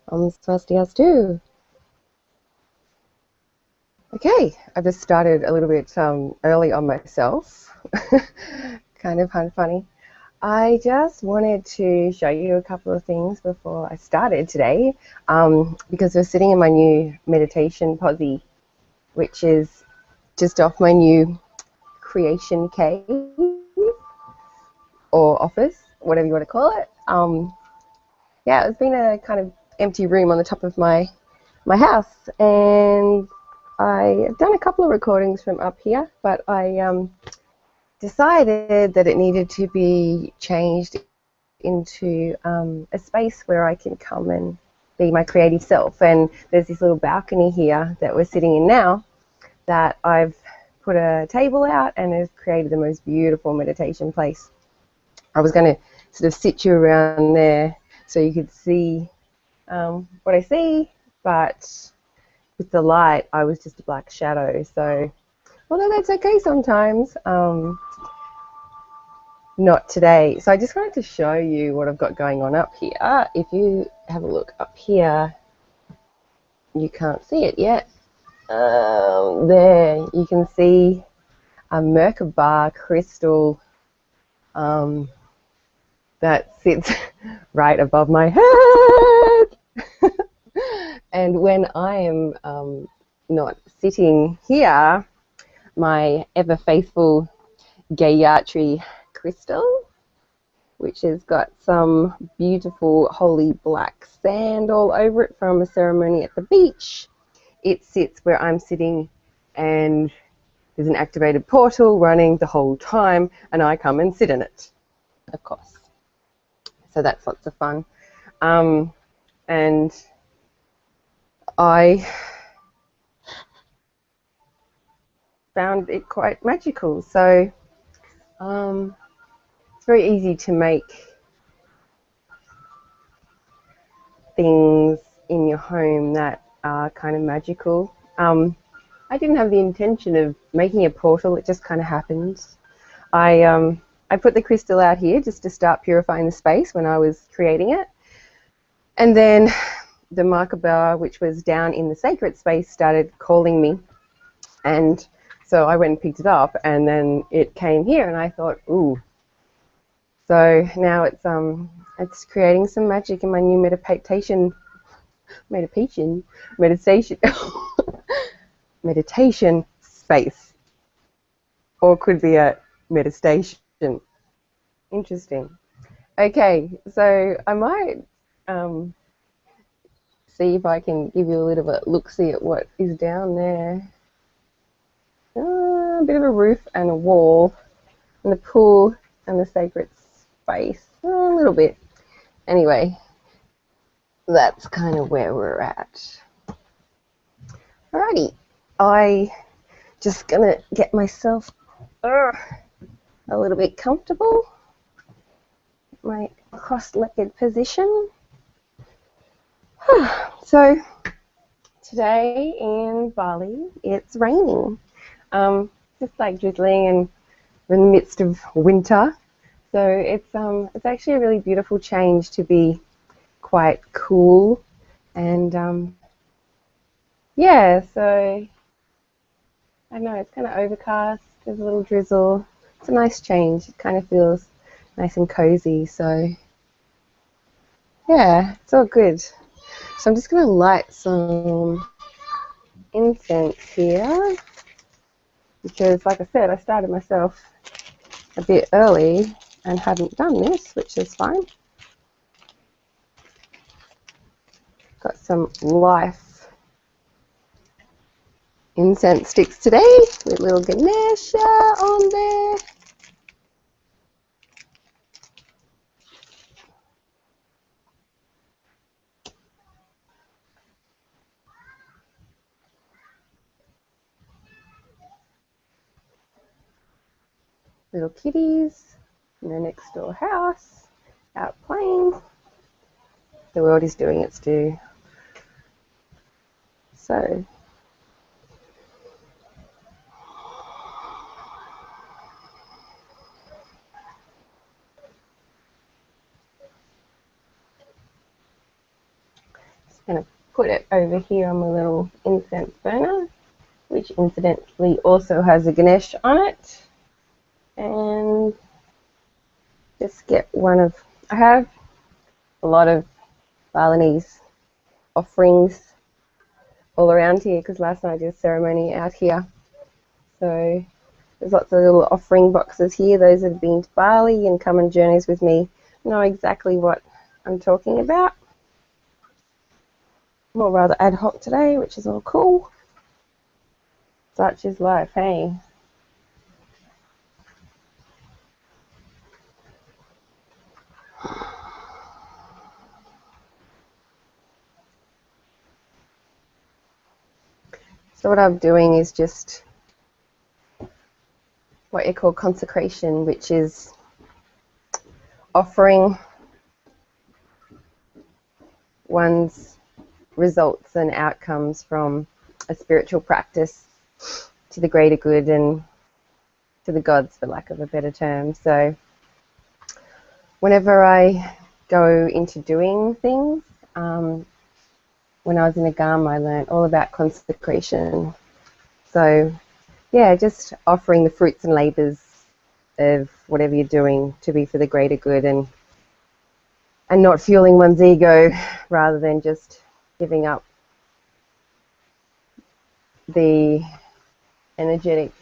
I'm Swastia's too. Okay, I just started a little bit early on myself. Kind of funny. I just wanted to show you a couple of things before I started today, because we're sitting in my new meditation posse, which is just off my new creation cave or office, whatever you want to call it. Yeah, it's been a kind of empty room on the top of my house, and I've done a couple of recordings from up here, but I decided that it needed to be changed into a space where I can come and be my creative self. And there's this little balcony here that we're sitting in now that I've put a table out and has created the most beautiful meditation place. I was going to sort of sit you around there so you could see what I see, but with the light, I was just a black shadow. So, although that's okay sometimes, not today. So I just wanted to show you what I've got going on up here. If you have a look up here, you can't see it yet. There, you can see a Merkaba crystal that sits right above my head. And when I am not sitting here, my ever faithful Gayatri crystal, which has got some beautiful holy black sand all over it from a ceremony at the beach. It sits where I'm sitting, and there's an activated portal running the whole time, and I come and sit in it, of course. So that's lots of fun. And I found it quite magical. So it's very easy to make things in your home that are kind of magical. I didn't have the intention of making a portal, it just kind of happened. I put the crystal out here just to start purifying the space when I was creating it. And then the Merkaba, which was down in the sacred space, started calling me. And so I went and picked it up, and then it came here, and I thought, ooh. So now it's creating some magic in my new meditation space, or could be a meditation. Interesting. Okay, so I might see if I can give you a little bit look-see at what is down there. A bit of a roof and a wall, and the pool and the sacred space. A little bit. Anyway, that's kind of where we're at. Alrighty, I just gonna get myself a little bit comfortable. My cross-legged position. So today in Bali, it's raining. Just like drizzling, and we're in the midst of winter. So it's actually a really beautiful change to be quite cool, and yeah, so I don't know, it's kind of overcast, there's a little drizzle. It's a nice change. It kind of feels nice and cozy. So yeah, it's all good. So I'm just going to light some incense here, because like I said, I started myself a bit early and hadn't done this, which is fine. Got some life incense sticks today with little Ganesha on there. Little kitties in the next door house out playing. The world is doing its due. So going to put it over here on my little incense burner, which incidentally also has a Ganesh on it. And just get one of, I have a lot of Balinese offerings all around here because last night I did a ceremony out here. So there's lots of little offering boxes here. Those that have been to Bali and come on journeys with me know exactly what I'm talking about. More rather ad hoc today, which is all cool. Such is life, hey? So what I'm doing is just what you call consecration, which is offering one's results and outcomes from a spiritual practice to the greater good and to the gods, for lack of a better term. So whenever I go into doing things, when I was in Agam, I learned all about consecration. So yeah, just offering the fruits and labours of whatever you're doing to be for the greater good, and not fueling one's ego rather than just giving up the energetic,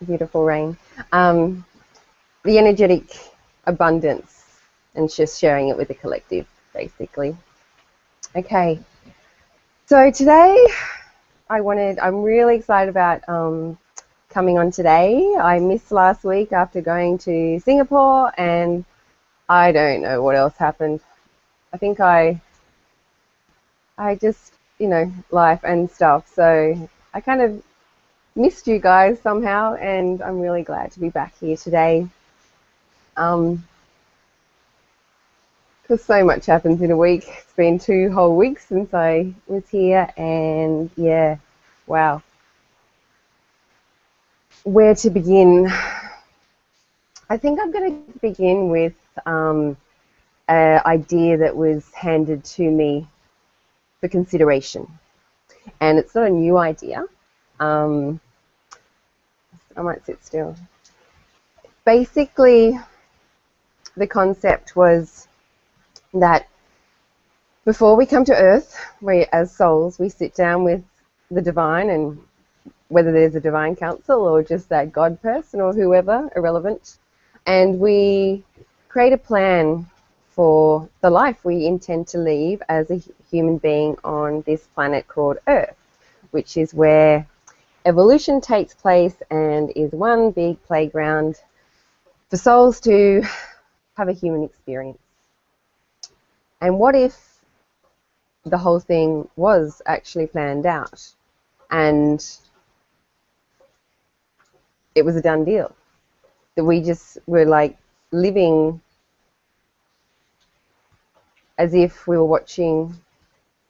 beautiful rain, the energetic abundance, and just sharing it with the collective, basically. Okay, so today I'm really excited about coming on today. I missed last week after going to Singapore, and I don't know what else happened. I think I just, life and stuff. So I kind of missed you guys somehow, and I'm really glad to be back here today. Because so much happens in a week. It's been 2 whole weeks since I was here, and yeah, wow. Where to begin? I think I'm going to begin with an idea that was handed to me for consideration. And it's not a new idea. I might sit still. Basically, the concept was that before we come to Earth, we, as souls, we sit down with the divine, and whether there's a divine council or just that God person or whoever, irrelevant, and we create a plan for the life we intend to lead as a human being on this planet called Earth, which is where evolution takes place and is one big playground for souls to have a human experience. And what if the whole thing was actually planned out and it was a done deal? That we just were like living as if we were watching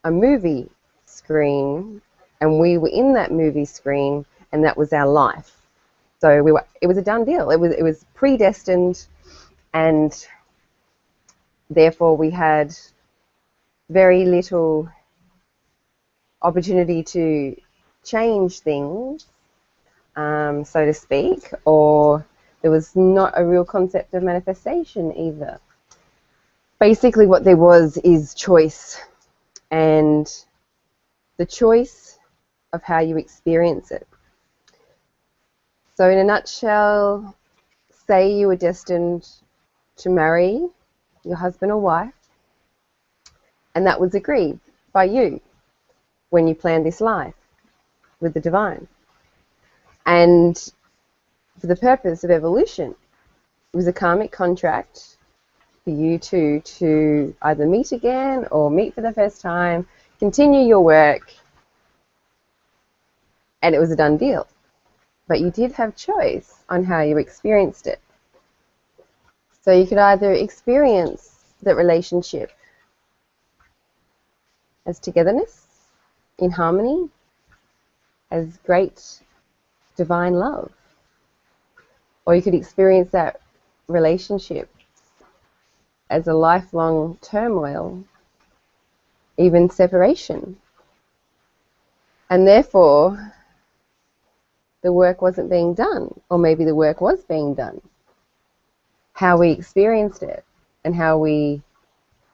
a movie screen and we were in that movie screen and that was our life. So it was a done deal. It was predestined, and therefore we had very little opportunity to change things, so to speak, or there was not a real concept of manifestation either. Basically what there was is choice, and the choice of how you experience it. So in a nutshell, say you were destined to marry your husband or wife, and that was agreed by you when you planned this life with the divine. And for the purpose of evolution, it was a karmic contract for you two to either meet again or meet for the first time, continue your work, and it was a done deal. But you did have choice on how you experienced it. So you could either experience that relationship as togetherness, in harmony, as great divine love, or you could experience that relationship as a lifelong turmoil, even separation. And therefore, the work wasn't being done, or maybe the work was being done. How we experienced it and how we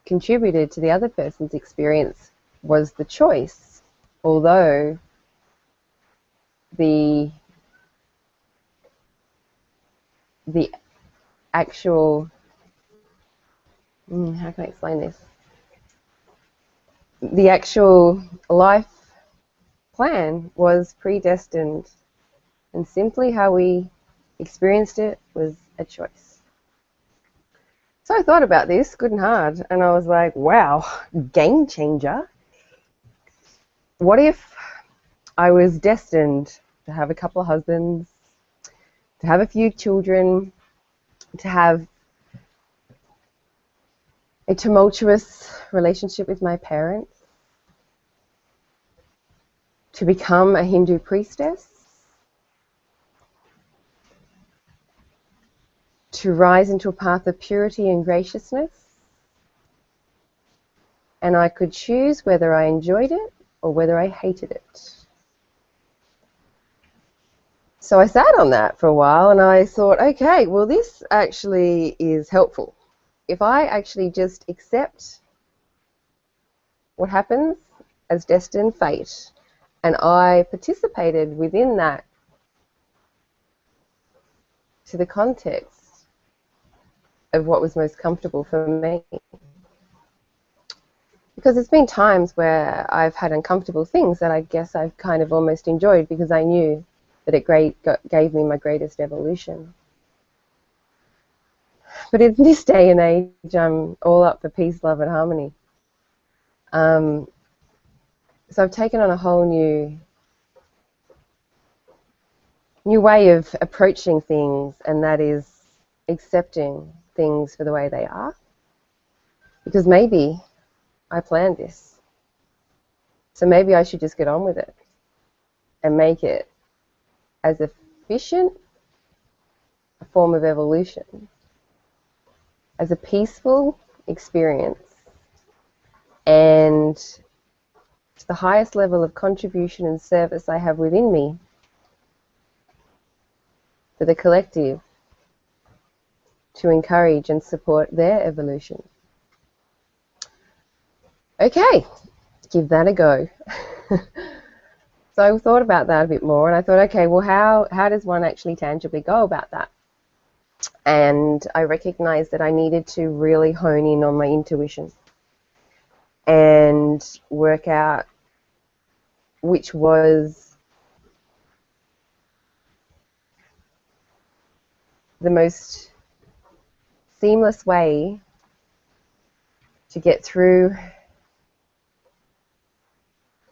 contributed to the other person's experience was the choice, although the actual, how can I explain this? The actual life plan was predestined, and simply how we experienced it was a choice. So I thought about this good and hard, and I was like, wow, game changer. What if I was destined to have a couple of husbands, to have a few children, to have a tumultuous relationship with my parents, to become a Hindu priestess, to rise into a path of purity and graciousness, and I could choose whether I enjoyed it or whether I hated it. So I sat on that for a while and I thought, okay, well, this actually is helpful. If I actually just accept what happens as destined fate and I participated within that to the context of what was most comfortable for me. Because there's been times where I've had uncomfortable things that I guess I've kind of almost enjoyed because I knew that it gave me my greatest evolution. But in this day and age, I'm all up for peace, love, and harmony. So I've taken on a whole new way of approaching things, and that is accepting things for the way they are. Because maybe I planned this. So maybe I should just get on with it and make it as efficient a form of evolution, as a peaceful experience, and to the highest level of contribution and service I have within me for the collective to encourage and support their evolution. Okay, give that a go. So I thought about that a bit more, and I thought, okay, well, how does one actually tangibly go about that? And I recognized that I needed to really hone in on my intuition and work out which was the most seamless way to get through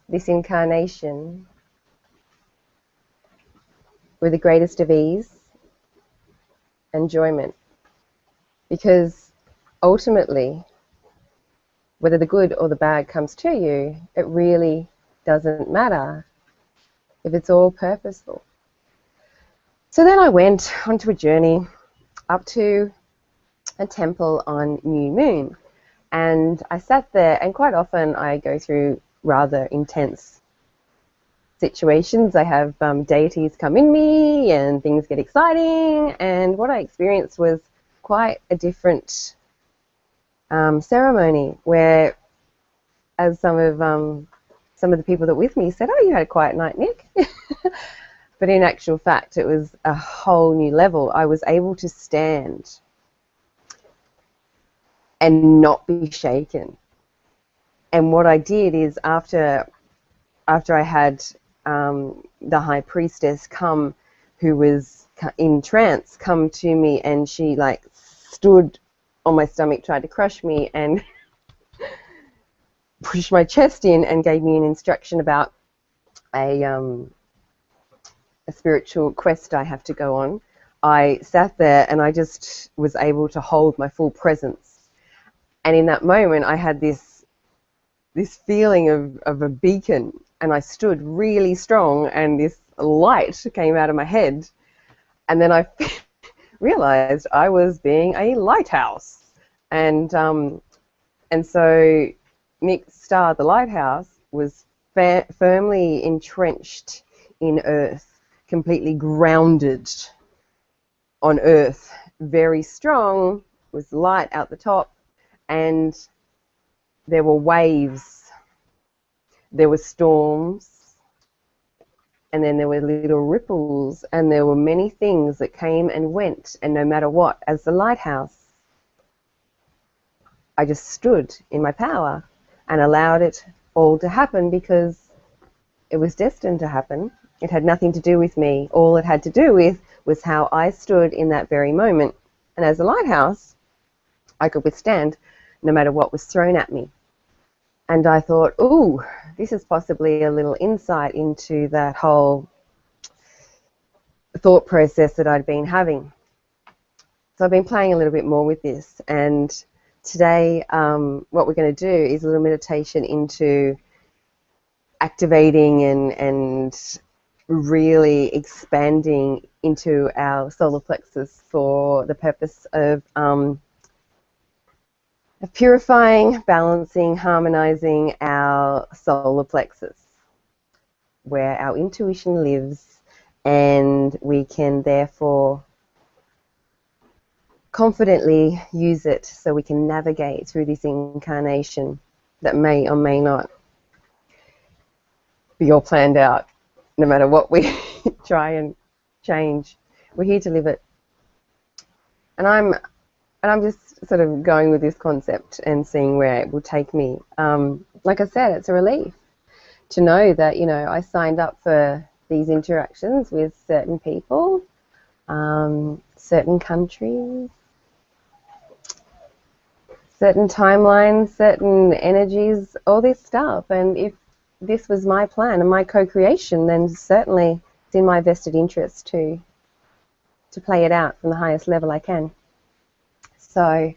this incarnation with the greatest of ease and enjoyment. Because ultimately, whether the good or the bad comes to you, it really doesn't matter if it's all purposeful. So then I went onto a journey up to a temple on new moon, and I sat there, and quite often I go through rather intense situations. I have deities come in me and things get exciting, and what I experienced was quite a different ceremony where, as some of the people that were with me said, oh, you had a quiet night, Nick. But in actual fact, it was a whole new level. I was able to stand and not be shaken. And what I did is after I had the high priestess come, who was in trance, come to me, and she like stood on my stomach, tried to crush me, and pushed my chest in and gave me an instruction about a spiritual quest I have to go on. I sat there and I just was able to hold my full presence. And in that moment, I had this feeling of a beacon, and I stood really strong, and this light came out of my head. And then I realized I was being a lighthouse. And so NikStarr, the lighthouse, was firmly entrenched in earth, completely grounded on earth, very strong, was light out the top, and there were waves, there were storms, and then there were little ripples, and there were many things that came and went, and no matter what, as the lighthouse, I just stood in my power and allowed it all to happen because it was destined to happen. It had nothing to do with me. All it had to do with was how I stood in that very moment. And as a lighthouse, I could withstand no matter what was thrown at me. And I thought, ooh, this is possibly a little insight into that whole thought process that I'd been having. So I've been playing a little bit more with this. And today, what we're going to do is a little meditation into activating and really expanding into our solar plexus for the purpose of purifying, balancing, harmonizing our solar plexus, where our intuition lives, and we can therefore confidently use it so we can navigate through this incarnation that may or may not be all planned out, no matter what we try and change. We're here to live it. And I'm just sort of going with this concept and seeing where it will take me. Like I said, it's a relief to know that, you know, I signed up for these interactions with certain people, certain countries, certain timelines, certain energies, all this stuff. And if this was my plan and my co-creation, then certainly it's in my vested interest to play it out from the highest level I can. So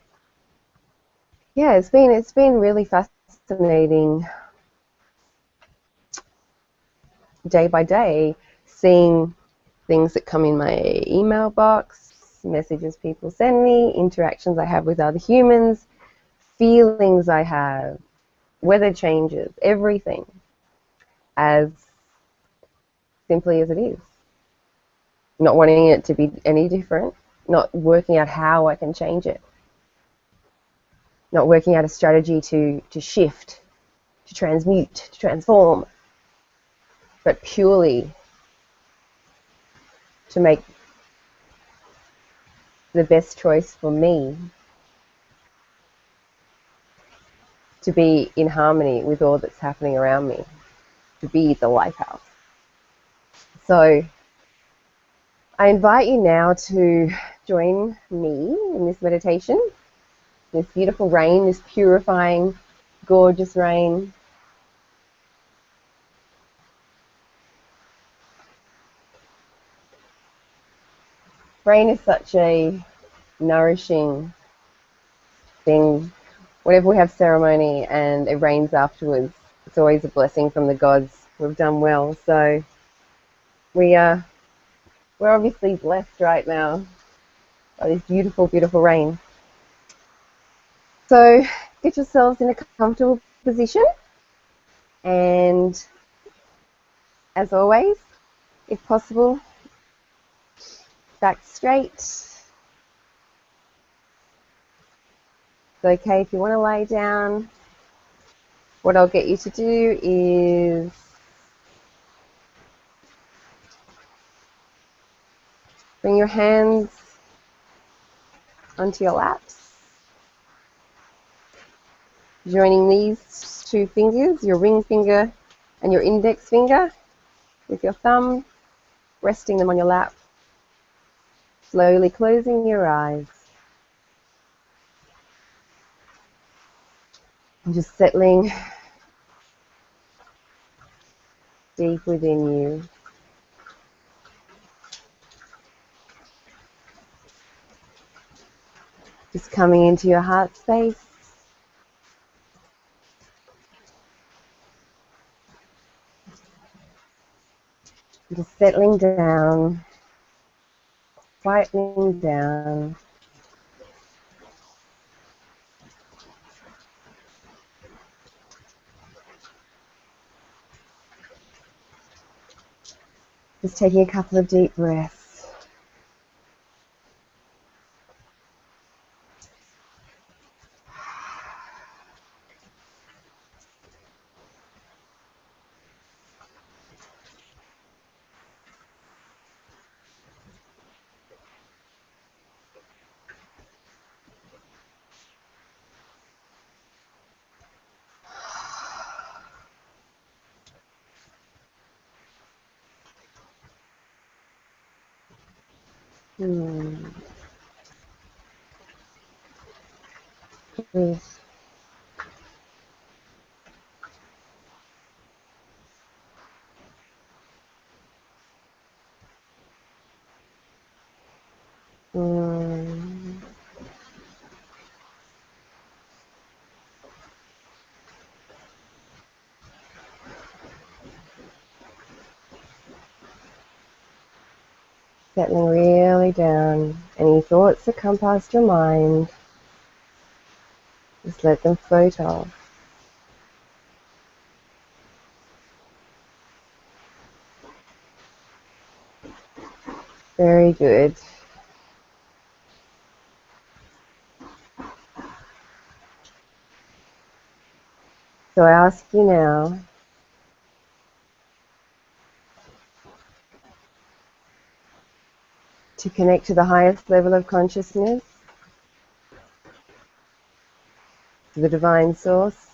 yeah, it's been really fascinating day by day, seeing things that come in my email box, messages people send me, interactions I have with other humans, feelings I have, weather changes, everything as simply as it is. Not wanting it to be any different, not working out how I can change it, not working out a strategy to shift, to transmute, to transform, but purely to make the best choice for me, to be in harmony with all that's happening around me, to be the lighthouse. So I invite you now to join me in this meditation, this beautiful rain, this purifying, gorgeous rain. Rain is such a nourishing thing. Whenever we have ceremony and it rains afterwards, it's always a blessing from the gods. We've done well. So we're obviously blessed right now by this beautiful, beautiful rain. So get yourselves in a comfortable position, and as always, if possible, back straight. It's okay if you want to lay down. What I'll get you to do is bring your hands onto your laps, joining these two fingers, your ring finger and your index finger, with your thumb, resting them on your lap, slowly closing your eyes. And just settling deep within you. Just coming into your heart space. Just settling down, quietening down. Just taking a couple of deep breaths. Breathe. Settling really down. Any thoughts that come past your mind, just let them float off. Very good. So I ask you now to connect to the highest level of consciousness, to the divine source,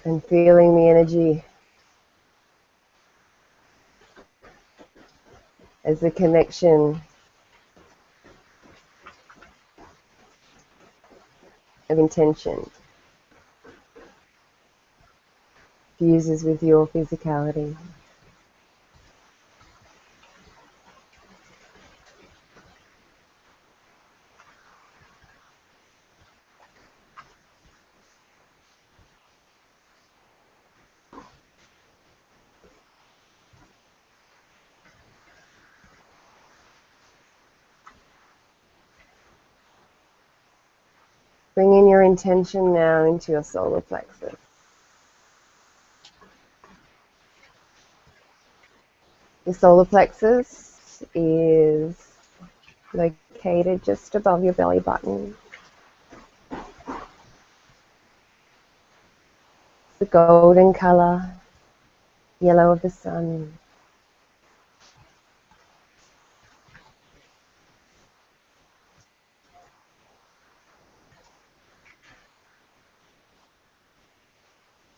and feeling the energy as the connection of intention fuses with your physicality. Bring in your intention now into your solar plexus. Your solar plexus is located just above your belly button. The golden color, yellow of the sun.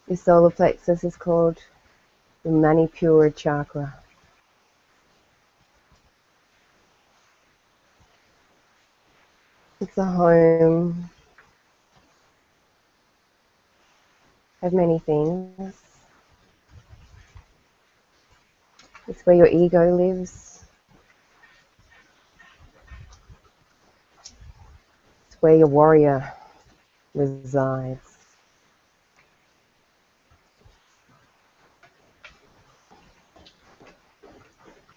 Your solar plexus is called the Manipura chakra. It's a home of many things. It's where your ego lives. It's where your warrior resides.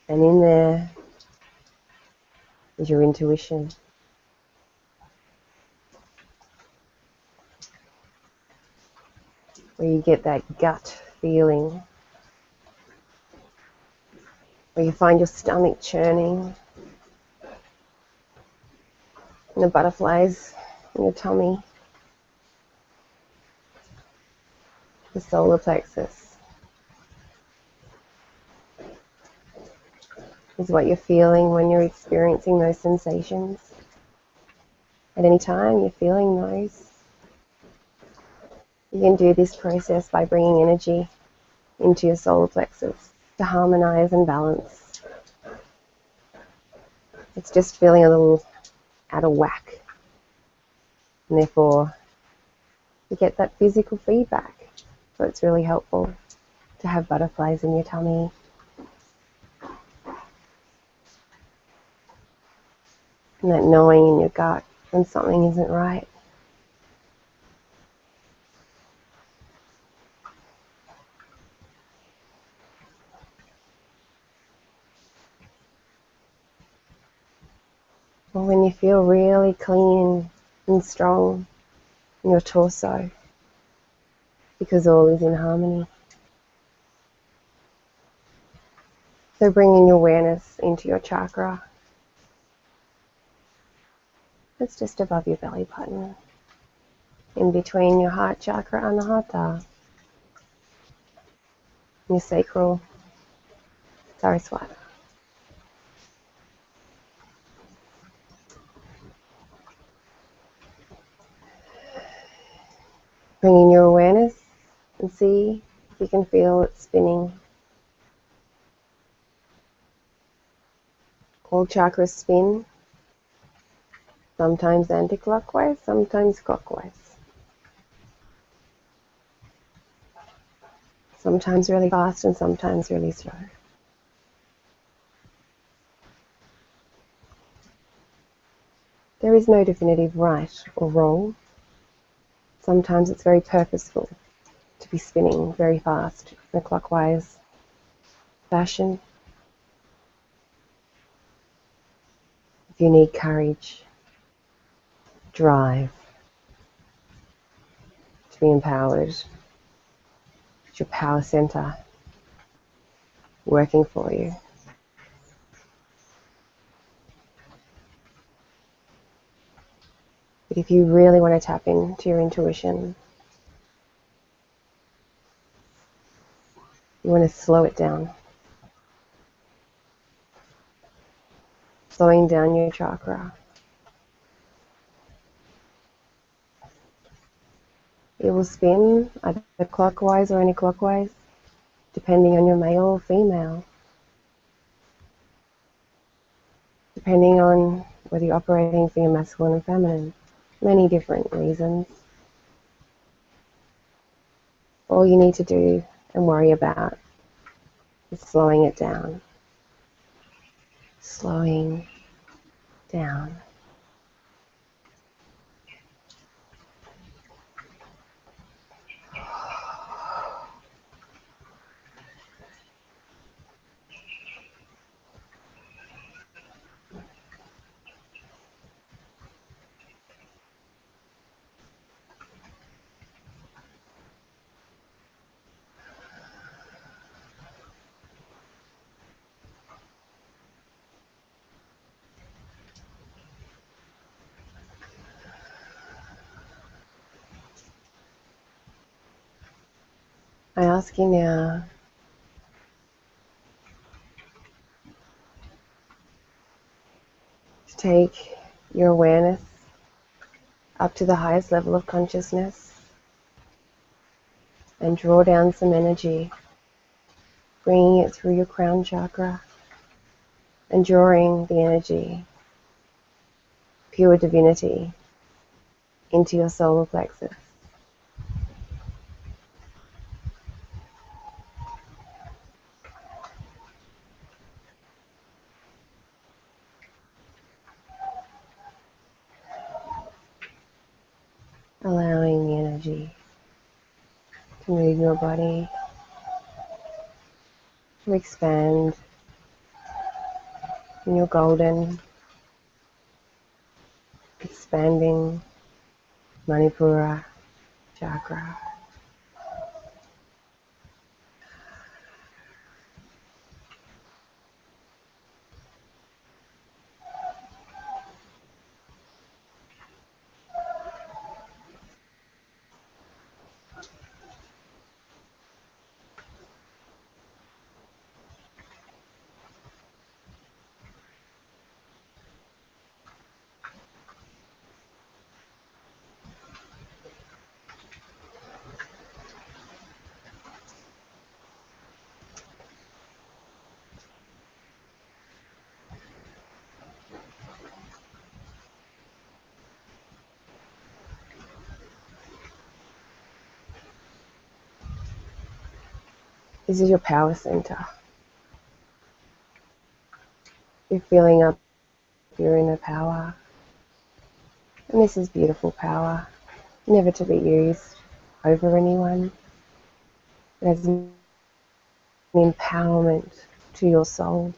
And in there is your intuition. Where you get that gut feeling. Where you find your stomach churning. And the butterflies in your tummy. The solar plexus is what you're feeling when you're experiencing those sensations. At any time you're feeling those, you can do this process by bringing energy into your solar plexus to harmonize and balance. It's just feeling a little out of whack, and therefore you get that physical feedback. So it's really helpful to have butterflies in your tummy. And that knowing in your gut when something isn't right. or when you feel really clean and strong in your torso, because all is in harmony. So bringing your awareness into your chakra. It's just above your belly button, in between your heart chakra and anahata, your sacral Saraswati. Bring in your awareness and see if you can feel it spinning. All chakras spin, sometimes anti-clockwise, sometimes clockwise. Sometimes really fast and sometimes really slow. There is no definitive right or wrong. Sometimes it's very purposeful to be spinning very fast in a clockwise fashion. If you need courage, drive, to be empowered, it's your power center working for you. But if you really want to tap into your intuition, you want to slow it down. Slowing down your chakra. It will spin either clockwise or anti-clockwise, depending on your male or female. Depending on whether you're operating for your masculine and feminine. Many different reasons. All you need to do and worry about is slowing it down. Slowing down. I ask you now to take your awareness up to the highest level of consciousness and draw down some energy, bringing it through your crown chakra and drawing the energy, pure divinity, into your solar plexus. Allowing the energy to move your body, to expand in your golden, expanding Manipura chakra. This is your power center. You're filling up your inner power. And this is beautiful power, never to be used over anyone. It has an empowerment to your soul.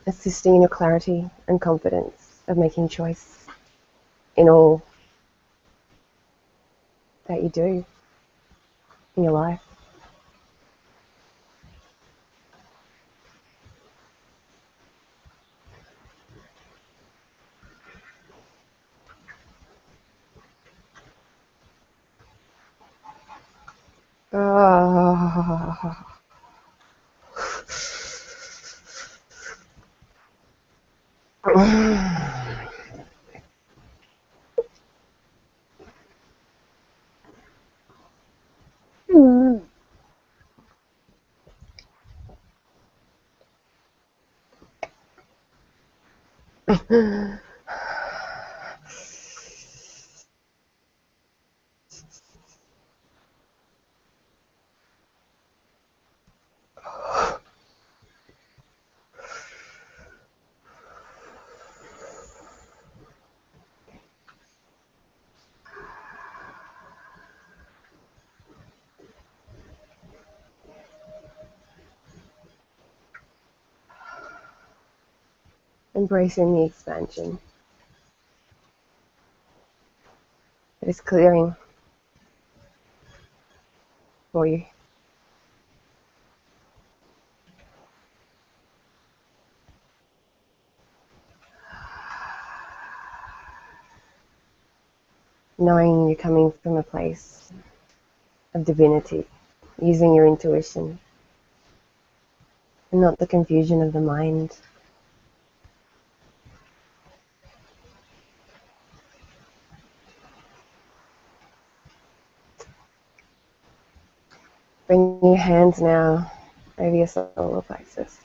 assisting in your clarity and confidence of making choice in all that you do in your life. Oh. Embracing the expansion that is clearing for you. Knowing you're coming from a place of divinity, using your intuition and not the confusion of the mind. Bring your hands now over your solar plexus.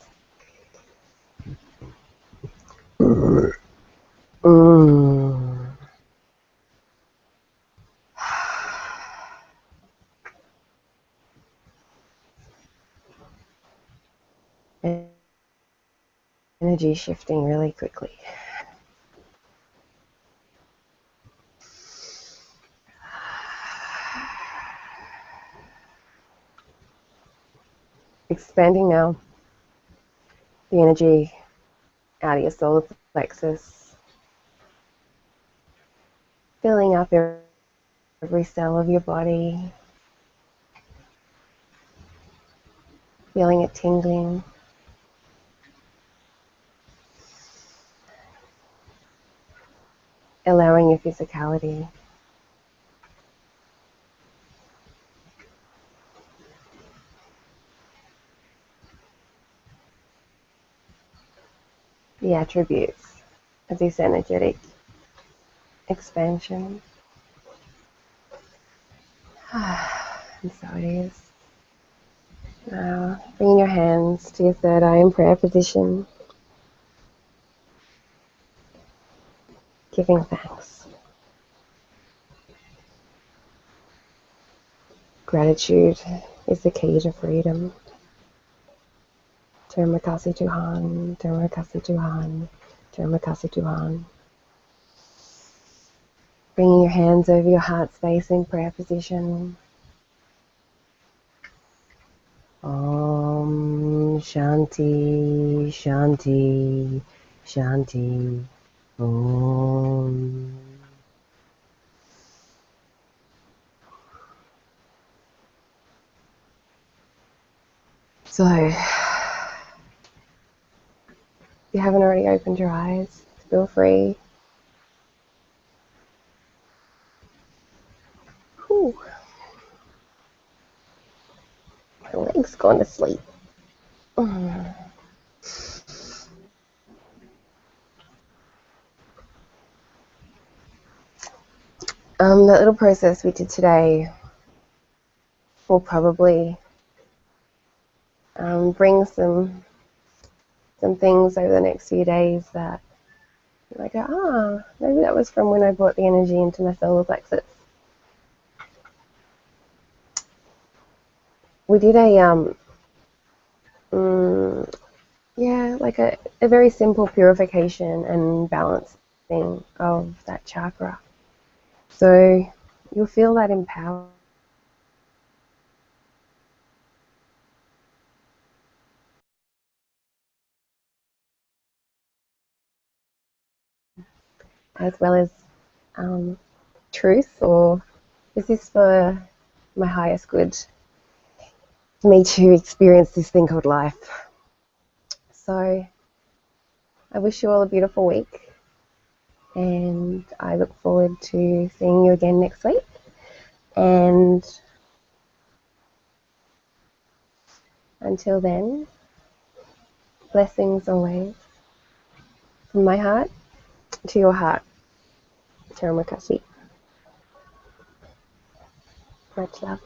Energy shifting really quickly. Expanding now the energy out of your solar plexus, filling up every cell of your body, feeling it tingling. Allowing your physicality the attributes of this energetic expansion. And so it is. Now, bringing your hands to your third eye in prayer position, giving thanks. Gratitude is the key to freedom. Terima kasih Tuhan, terima kasih Tuhan, terima kasih Tuhan. Bringing your hands over your heart space in prayer position. Om Shanti, Shanti, Shanti. Om. So, if you haven't already opened your eyes, feel free. Whew. My leg's gone to sleep. That little process we did today will probably bring some things over the next few days that I go, maybe that was from when I brought the energy into my solar plexus. We did a very simple purification and balancing of that chakra. So you'll feel that empowerment as well as truth, or is this for my highest good, for me to experience this thing called life? So I wish you all a beautiful week, and I look forward to seeing you again next week. And until then, blessings always from my heart to your heart. Terramakashi. Much love.